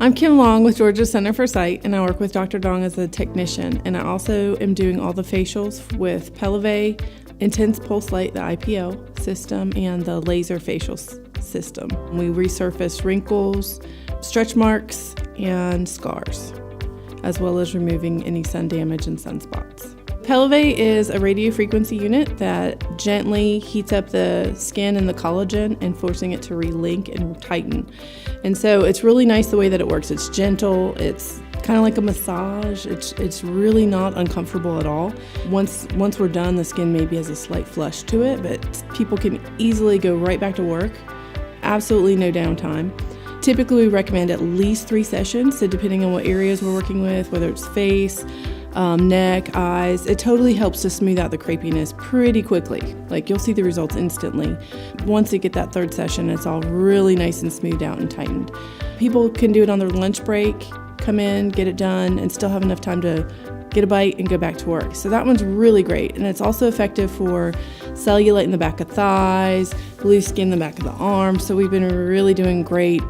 I'm Kim Long with Georgia Center for Sight, and I work with Dr. Dong as a technician, and I also am doing all the facials with Pelleve, Intense Pulse Light, the IPL system, and the laser facial system. We resurface wrinkles, stretch marks, and scars, as well as removing any sun damage and sunspots. Pelleve is a radiofrequency unit that gently heats up the skin and the collagen and forcing it to relink and tighten. And so it's really nice the way that it works. It's gentle, it's kind of like a massage. It's really not uncomfortable at all. Once we're done, the skin maybe has a slight flush to it, but people can easily go right back to work. Absolutely no downtime. Typically we recommend at least 3 sessions, so depending on what areas we're working with, whether it's face, neck, eyes, it totally helps to smooth out the crepiness pretty quickly. Like, you'll see the results instantly. Once you get that 3rd session, it's all really nice and smoothed out and tightened. People can do it on their lunch break, come in, get it done, and still have enough time to get a bite and go back to work. So that one's really great, and it's also effective for cellulite in the back of thighs, loose skin in the back of the arms. So we've been really doing great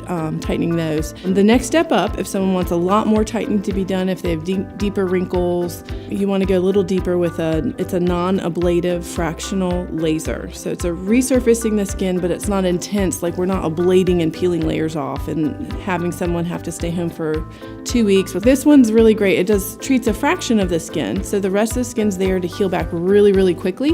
tightening those. And the next step up, if someone wants a lot more tightening to be done, if they have deeper wrinkles, you want to go a little deeper with it's a non-ablative fractional laser. So it's a resurfacing the skin, but it's not intense. Like, we're not ablating and peeling layers off and having someone have to stay home for 2 weeks. But this one's really great. It treats a fraction of the skin, so the rest of the skin's there to heal back really, really quickly.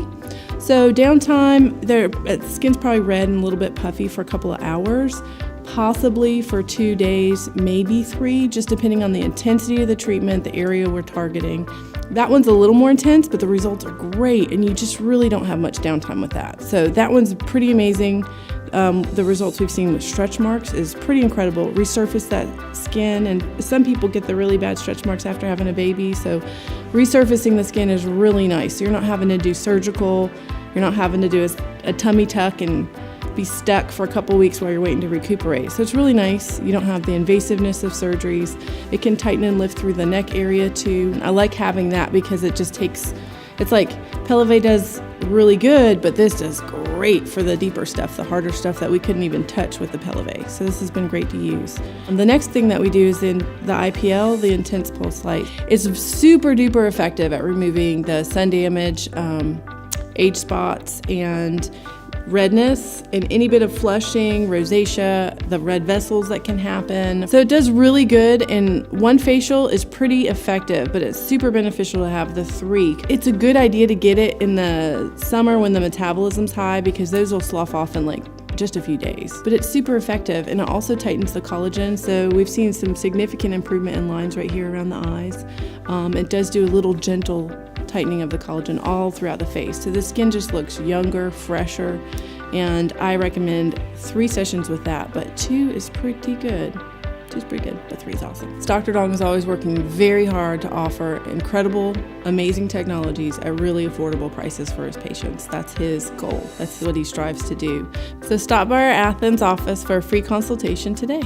So downtime, the skin's probably red and a little bit puffy for a couple of hours, possibly for 2 days, maybe 3, just depending on the intensity of the treatment, the area we're targeting. That one's a little more intense, but the results are great, and you just really don't have much downtime with that. So that one's pretty amazing. The results we've seen with stretch marks is pretty incredible. Resurface that skin, and some people get the really bad stretch marks after having a baby, so resurfacing the skin is really nice. So you're not having to do surgical, you're not having to do a tummy tuck and be stuck for a couple weeks while you're waiting to recuperate. So it's really nice. You don't have the invasiveness of surgeries. It can tighten and lift through the neck area too. I like having that because it just takes, it's like Pelleve does really good, but this does great for the deeper stuff, the harder stuff that we couldn't even touch with the Pelleve. So this has been great to use. The next thing that we do is in the IPL, the Intense Pulse Light. It's super duper effective at removing the sun damage, age spots, and redness, and any bit of flushing, rosacea, the red vessels that can happen. So it does really good, and one facial is pretty effective, but it's super beneficial to have the 3. It's a good idea to get it in the summer when the metabolism's high, because those will slough off in like just a few days. But it's super effective, and it also tightens the collagen, so we've seen some significant improvement in lines right here around the eyes. It does do a little gentle tightening of the collagen all throughout the face, so the skin just looks younger, fresher, and I recommend 3 sessions with that, but 2 is pretty good. 2 is pretty good, but 3 is awesome. Dr. Dong is always working very hard to offer incredible, amazing technologies at really affordable prices for his patients. That's his goal. That's what he strives to do. So stop by our Athens office for a free consultation today.